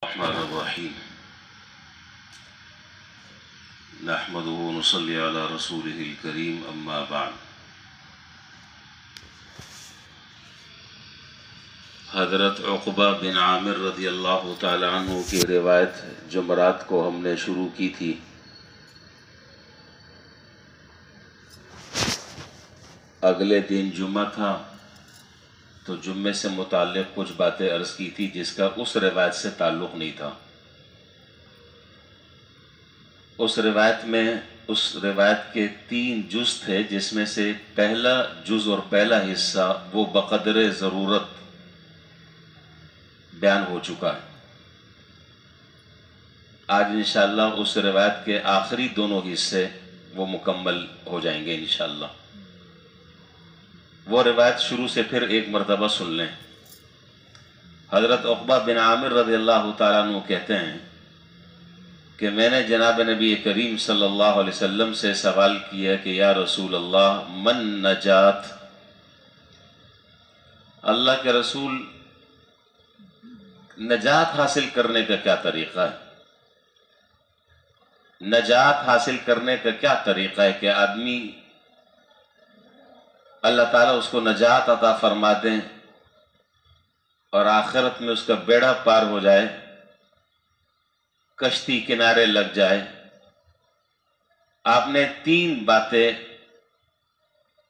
الرحمن الرحیم نحمدہ ونصلی علی رسولہ الکریم اما بعد۔ حضرت عقبہ بن عامر رضی اللہ تعالی عنہ کی روایت جمعرات کو ہم نے شروع کی تھی۔ اگلے دن جمعہ تھا تو جمعے سے متعلق کچھ باتیں عرض کی تھی جس کا اس روایت سے تعلق نہیں تھا۔ اس روایت کے 3 جز تھے، جس میں سے پہلا جز اور پہلا حصہ وہ بقدر ضرورت بیان ہو چکا ہے۔ آج انشاءاللہ اس روایت کے آخری دونوں حصے وہ مکمل ہو جائیں گے انشاءاللہ۔ وہ روایت شروع سے پھر ایک مرتبہ سن لیں۔ حضرت عقبہ بن عامر رضی اللہ تعالیٰ عنہ کہتے ہیں کہ میں نے جناب نبی کریم صلی اللہ علیہ وسلم سے سوال کیا کہ یا رسول اللہ من نجات، اللہ کے رسول نجات حاصل کرنے کا کیا طریقہ ہے؟ نجات حاصل کرنے کا کیا طریقہ ہے کہ آدمی اللہ تعالیٰ اس کو نجات عطا فرما دیں اور آخرت میں اس کا بیڑا پار ہو جائے، کشتی کنارے لگ جائے۔ آپ نے 3 باتیں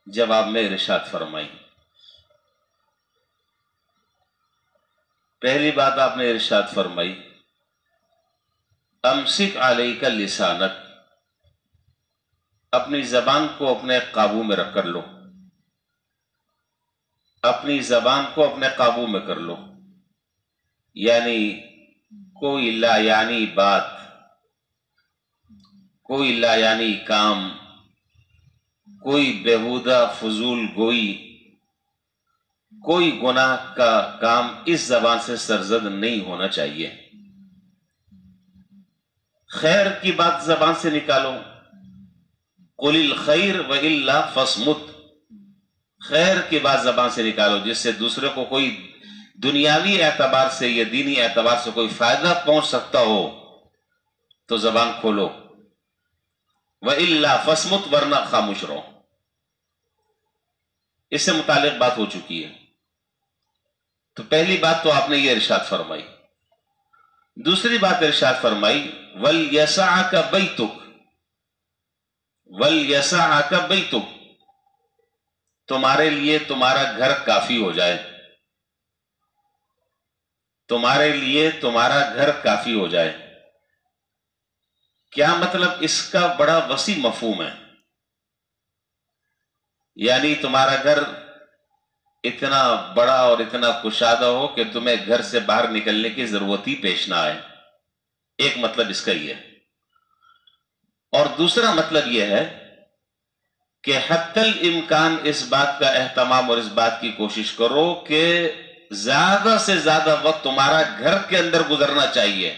جواب میں ارشاد فرمائی۔ پہلی بات آپ نے ارشاد فرمائی امسک علیک لسانک، اپنی زبان کو اپنے قابو میں رکھ کر لو، اپنی زبان کو اپنے قابو میں کر لو۔ یعنی کوئی لا یعنی بات، کوئی لا یعنی کام، کوئی بیہودہ فضول گوئی، کوئی گناہ کا کام اس زبان سے سرزد نہیں ہونا چاہیے۔ خیر کی بات زبان سے نکالو، قل الخیر وإلا فاصمت، خیر کی بات زبان سے نکالو جس سے دوسرے کو کوئی دنیاوی اعتبار سے یا دینی اعتبار سے کوئی فائدہ پہنچ سکتا ہو تو زبان کھولو، وإلا فاصمت، ورنہ خاموش رہو۔ اس سے متعلق بات ہو چکی ہے۔ تو پہلی بات تو آپ نے یہ ارشاد فرمائی۔ دوسری بات ارشاد فرمائی وَلْيَسَعَكَ بَيْتُكَ، وَلْيَسَعَكَ بَيْتُكَ، تمہارے لیے تمہارا گھر کافی ہو جائے، تمہارے لیے تمہارا گھر کافی ہو جائے۔ کیا مطلب؟ اس کا بڑا وسیع مفہوم ہے۔ یعنی تمہارا گھر اتنا بڑا اور اتنا کشادہ ہو کہ تمہیں گھر سے باہر نکلنے کی ضرورت ہی پیش نہ آئے، ایک مطلب اس کا یہ ہے۔ اور دوسرا مطلب یہ ہے کہ حتی الامکان اس بات کا اہتمام اور اس بات کی کوشش کرو کہ زیادہ سے زیادہ وقت تمہارا گھر کے اندر گزرنا چاہیے۔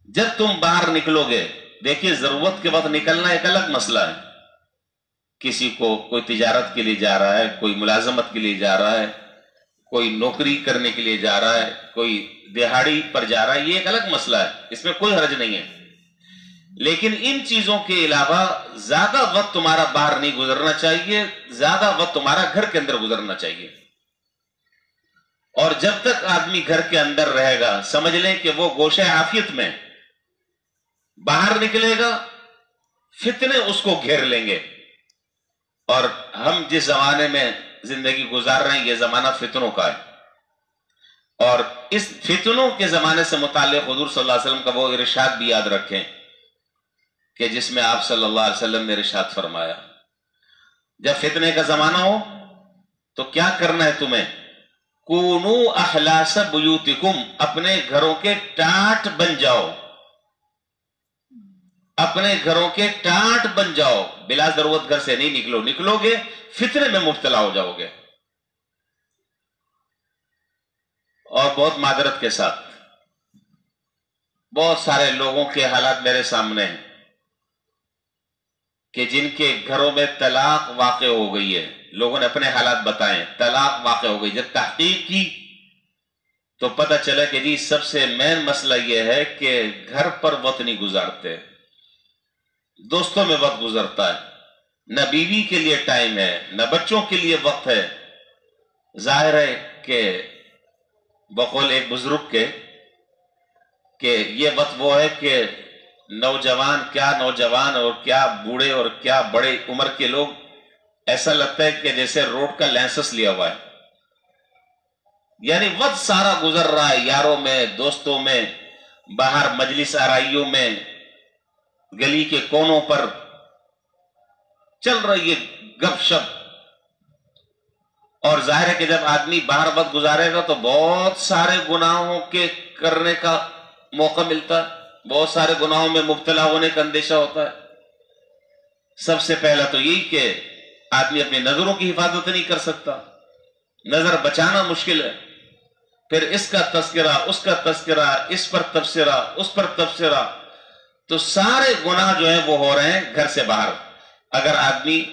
جب تم باہر نکلو گے، دیکھیے ضرورت کے وقت نکلنا ایک الگ مسئلہ ہے۔ کسی کو کوئی تجارت کے لیے جا رہا ہے، کوئی ملازمت کے لیے جا رہا ہے، کوئی نوکری کرنے کے لیے جا رہا ہے، کوئی دہاڑی پر جا رہا ہے، یہ ایک الگ مسئلہ ہے، اس میں کوئی حرج نہیں ہے۔ لیکن ان چیزوں کے علاوہ زیادہ وقت تمہارا باہر نہیں گزرنا چاہیے، زیادہ وقت تمہارا گھر کے اندر گزرنا چاہیے۔ اور جب تک آدمی گھر کے اندر رہے گا، سمجھ لیں کہ وہ گوشہ عافیت میں، باہر نکلے گا فتنے اس کو گھیر لیں گے۔ اور ہم جس زمانے میں زندگی گزار رہے ہیں یہ زمانہ فتنوں کا ہے، اور اس فتنوں کے زمانے سے متعلق حضور صلی اللہ علیہ وسلم کا وہ ارشاد بھی یاد رکھیں کہ جس میں آپ صلی اللہ علیہ وسلم نے ارشاد فرمایا جب فتنے کا زمانہ ہو تو کیا کرنا ہے تمہیں؟ کونوا احلاس بیوتکم، اپنے گھروں کے ٹاٹ بن جاؤ، اپنے گھروں کے ٹاٹ بن جاؤ، بلا ضرورت گھر سے نہیں نکلو، نکلو گے فتنے میں مبتلا ہو جاؤ گے۔ اور بہت معذرت کے ساتھ بہت سارے لوگوں کے حالات میرے سامنے ہیں کہ جن کے گھروں میں طلاق واقع ہو گئی ہے، لوگوں نے اپنے حالات بتائے، طلاق واقع ہو گئی، جب تحقیق کی تو پتہ چلا کہ جی سب سے مین مسئلہ یہ ہے کہ گھر پر وقت نہیں گزارتے، دوستوں میں وقت گزرتا ہے، نہ بیوی کے لیے ٹائم ہے، نہ بچوں کے لیے وقت ہے۔ ظاہر ہے کہ بقول ایک بزرگ کے کہ یہ وقت وہ ہے کہ نوجوان اور کیا بوڑھے اور کیا بڑے عمر کے لوگ، ایسا لگتا ہے کہ جیسے روڈ کا لائسنس لیا ہوا ہے، یعنی وقت سارا گزر رہا ہے یاروں میں، دوستوں میں، باہر مجلس آرائیوں میں، گلی کے کونوں پر چل رہی ہے گپ شپ۔ اور ظاہر ہے کہ جب آدمی باہر وقت گزارے گا تو بہت سارے گناہوں کے کرنے کا موقع ملتا ہے، بہت سارے گناہوں میں مبتلا ہونے کا اندیشہ ہوتا ہے۔ سب سے پہلا تو یہی کہ آدمی اپنی نظروں کی حفاظت نہیں کر سکتا، نظر بچانا مشکل ہے، پھر اس کا تذکرہ، اس کا تذکرہ، اس پر تبصرہ، اس پر تبصرہ، تو سارے گناہ جو ہیں وہ ہو رہے ہیں گھر سے باہر۔ اگر آدمی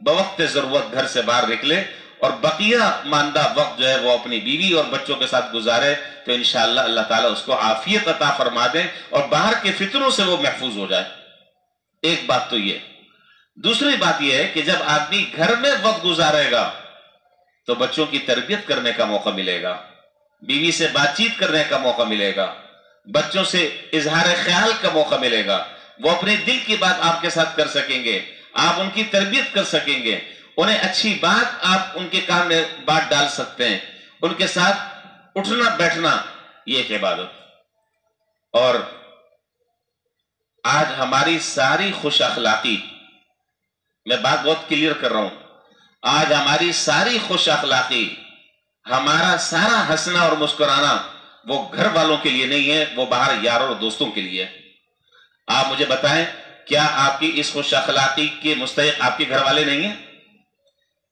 بوقت ضرورت گھر سے باہر نکلے اور بقیہ ماندہ وقت جو ہے وہ اپنی بیوی اور بچوں کے ساتھ گزارے تو انشاءاللہ اللہ تعالیٰ اس کو عافیت عطا فرما دیں اور باہر کے فتنوں سے وہ محفوظ ہو جائے۔ ایک بات تو یہ۔ دوسری بات یہ ہے کہ جب آدمی گھر میں وقت گزارے گا تو بچوں کی تربیت کرنے کا موقع ملے گا، بیوی سے بات چیت کرنے کا موقع ملے گا، بچوں سے اظہار خیال کا موقع ملے گا، وہ اپنے دل کی بات آپ کے ساتھ کر سکیں گے، آپ ان کی تربیت کر سکیں گے، انہیں اچھی بات آپ ان کے کان میں بات ڈال سکتے ہیں، ان کے ساتھ اٹھنا بیٹھنا یہ ایک عبادت۔ اور آج ہماری ساری خوش اخلاقی، میں بات بہت کلیئر کر رہا ہوں، آج ہماری ساری خوش اخلاقی، ہمارا سارا ہنسنا اور مسکرانا وہ گھر والوں کے لیے نہیں ہے، وہ باہر یاروں اور دوستوں کے لیے۔ آپ مجھے بتائیں کیا آپ کی اس خوش اخلاقی کے مستحق آپ کے گھر والے نہیں ہیں؟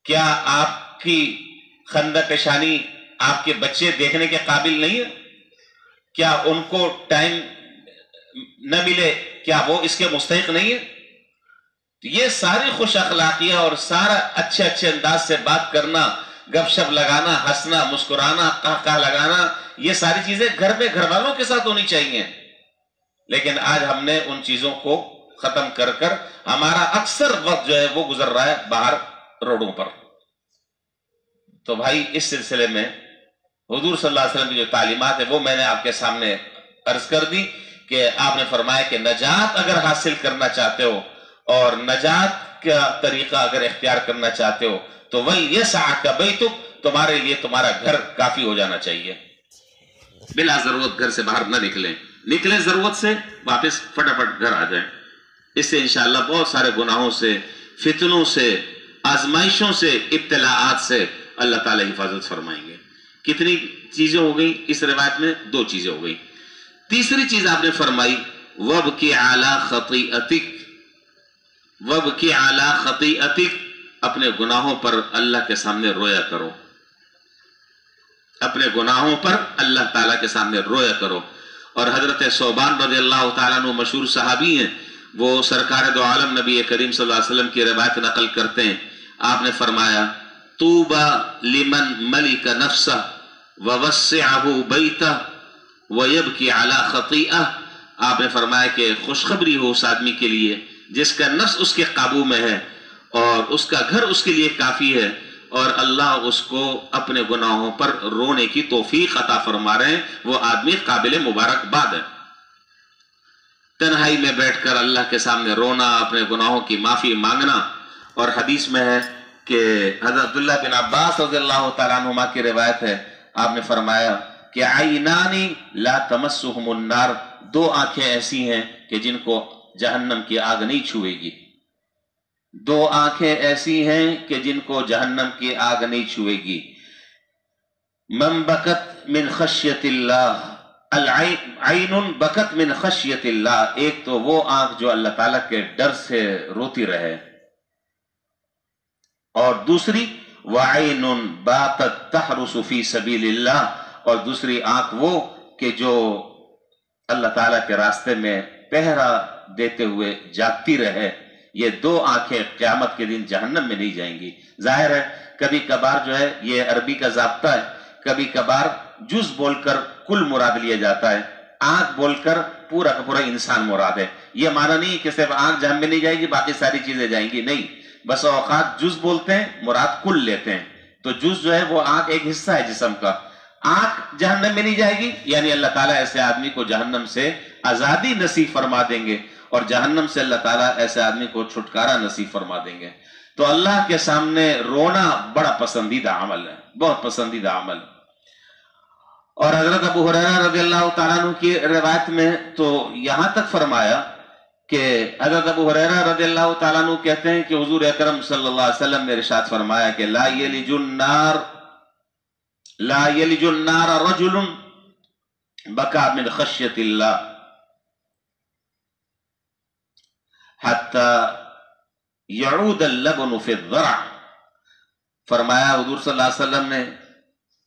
کیا آپ کی خندہ پیشانی آپ کے بچے دیکھنے کے قابل نہیں ہیں؟ کیا ان کو ٹائم نہ ملے، کیا وہ اس کے مستحق نہیں ہیں؟ یہ ساری خوش اخلاقیاں اور سارا اچھے اچھے انداز سے بات کرنا، گپ شپ لگانا، ہنسنا، مسکرانا، قہقہ لگانا، یہ ساری چیزیں گھر میں گھر والوں کے ساتھ ہونی چاہیے۔ لیکن آج ہم نے ان چیزوں کو ختم کر کر ہمارا اکثر وقت جو ہے وہ گزر رہا ہے باہر روڈوں پر۔ تو بھائی اس سلسلے میں حضور صلی اللہ علیہ وسلم کی جو تعلیمات ہے وہ میں نے آپ کے سامنے عرض کر دی کہ آپ نے فرمایا کہ نجات اگر حاصل کرنا چاہتے ہو اور نجات کا طریقہ اگر اختیار کرنا چاہتے ہو تو وَلْيَسْعَكَ بَيْتُكَ، تمہارے لیے تمہارا گھر کافی ہو جانا چاہیے، بلا ضرورت گھر سے باہر نہ نکلیں ضرورت سے واپس فٹافٹ گھر آ جائیں۔ اس سے انشاءاللہ بہت سارے گناہوں سے، فتنوں سے، آزمائشوں سے، ابتلاعات سے اللہ تعالیٰ حفاظت فرمائیں گے۔ کتنی چیزیں ہو گئی اس روایت میں؟ 2 چیزیں ہو گئی۔ تیسری چیز آپ نے فرمائی وَابْكِ عَلَىٰ خَطِيئَتِكَ، وَابْكِ عَلَىٰ خَطِيئَتِكَ، اپنے گناہوں پر اللہ کے سامنے رویا کرو، اپنے گناہوں پر اللہ تعالیٰ کے سامنے رویا کرو۔ اور حضرت ثوبان رضی اللہ تعالیٰ عنہ مشہور صحابی ہیں، وہ سرکار دو عالم نبی کریم صلی اللہ علیہ وسلم کی روایت نقل کرتے ہیں۔ آپ نے فرمایا طوبى لمن ملك نفسه ووسعه بيته ويبكي على خطيئة، آپ نے فرمایا کہ خوشخبری ہو اس آدمی کے لیے جس کا نفس اس کے قابو میں ہے اور اس کا گھر اس کے لیے کافی ہے، اور اللہ اس کو اپنے گناہوں پر رونے کی توفیق عطا فرما رہے ہیں، وہ آدمی قابل مبارکباد ہے۔ تنہائی میں بیٹھ کر اللہ کے سامنے رونا، اپنے گناہوں کی معافی مانگنا۔ اور حدیث میں ہے کہ حضرت عبداللہ بن عباس رضی اللہ تعالیٰ عنہما کی روایت ہے، آپ نے فرمایا کہ عینانی لا تمسہم النار، 2 آنکھیں ایسی ہیں کہ جن کو جہنم کی آگ نہیں چھوئے گی، 2 آنکھیں ایسی ہیں کہ جن کو جہنم کی آگ نہیں چھوئے گی۔ من بکت من خشیت اللہ، العین بکت من خشیت اللہ، ایک تو وہ آنکھ جو اللہ تعالیٰ کے ڈر سے روتی رہے، اور دوسری وعین باتت تحرس فی سبیل اللہ، اور دوسری آنکھ وہ کہ جو اللہ تعالیٰ کے راستے میں پہرا دیتے ہوئے جاگتی رہے۔ یہ 2 آنکھیں قیامت کے دن جہنم میں نہیں جائیں گی۔ ظاہر ہے کبھی کبھار جو ہے یہ عربی کا ضابطہ ہے، کبھی کبھار جز بول کر کل مراد لیا جاتا ہے، آنکھ بول کر پورا کا پورا انسان مراد ہے۔ یہ معنی نہیں کہ صرف آنکھ جہنم میں نہیں جائے گی باقی ساری چیزیں جائیں گی، نہیں، بس اوقات جز بولتے ہیں مراد کل لیتے ہیں۔ تو جز جو ہے وہ آنکھ ایک حصہ ہے جسم کا، آنکھ جہنم میں نہیں جائے گی، یعنی اللہ تعالیٰ ایسے آدمی کو جہنم سے آزادی نصیب فرما دیں گے، اور جہنم سے اللہ تعالیٰ ایسے آدمی کو چھٹکارا نصیب فرما دیں گے۔ تو اللہ کے سامنے رونا بڑا پسندیدہ عمل ہے، بہت پسندیدہ عمل۔ اور حضرت ابو ہریرہ رضی اللہ تعالیٰ عنہ کی روایت میں تو یہاں تک فرمایا کہ حضرت ابو ہریرہ رضی اللہ تعالیٰ عنہ کہتے ہیں کہ حضور اکرم صلی اللہ علیہ وسلم نے ارشاد فرمایا کہ لا یلج النار رجل بکا من خشیت اللہ حتی یعود اللبن فی الضرع۔ فرمایا حضور صلی اللہ علیہ وسلم نے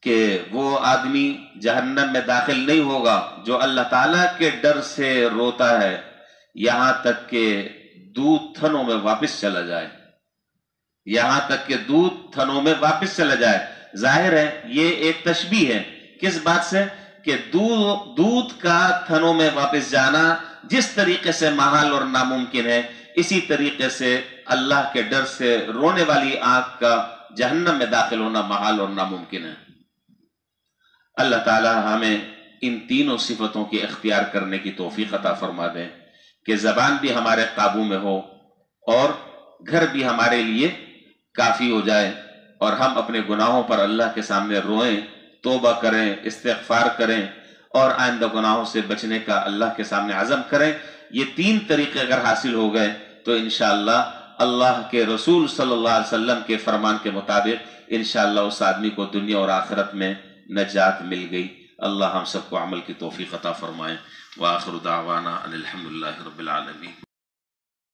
کہ وہ آدمی جہنم میں داخل نہیں ہوگا جو اللہ تعالیٰ کے ڈر سے روتا ہے یہاں تک کہ دودھ تھنوں میں واپس چلا جائے، یہاں تک کہ دودھ تھنوں میں واپس چلا جائے۔ ظاہر ہے یہ ایک تشبیہ ہے، کس بات سے؟ کہ دودھ کا تھنوں میں واپس جانا جس طریقے سے محال اور ناممکن ہے، اسی طریقے سے اللہ کے ڈر سے رونے والی آنکھ کا جہنم میں داخل ہونا محال اور ناممکن ہے۔ اللہ تعالی ہمیں ان تینوں صفتوں کی اختیار کرنے کی توفیق عطا فرما دیں کہ زبان بھی ہمارے قابو میں ہو اور گھر بھی ہمارے لیے کافی ہو جائے، اور ہم اپنے گناہوں پر اللہ کے سامنے روئیں، توبہ کریں، استغفار کریں، اور آئندہ گناہوں سے بچنے کا اللہ کے سامنے عزم کریں۔ یہ تین طریقے اگر حاصل ہو گئے تو انشاءاللہ اللہ کے رسول صلی اللہ علیہ وسلم کے فرمان کے مطابق انشاءاللہ اس آدمی کو دنیا اور آخرت میں نجات مل گئی۔ اللہ ہم سب کو عمل کی توفیق عطا فرمائے۔ وآخر دعوانا ان الحمدللہ رب العالمین۔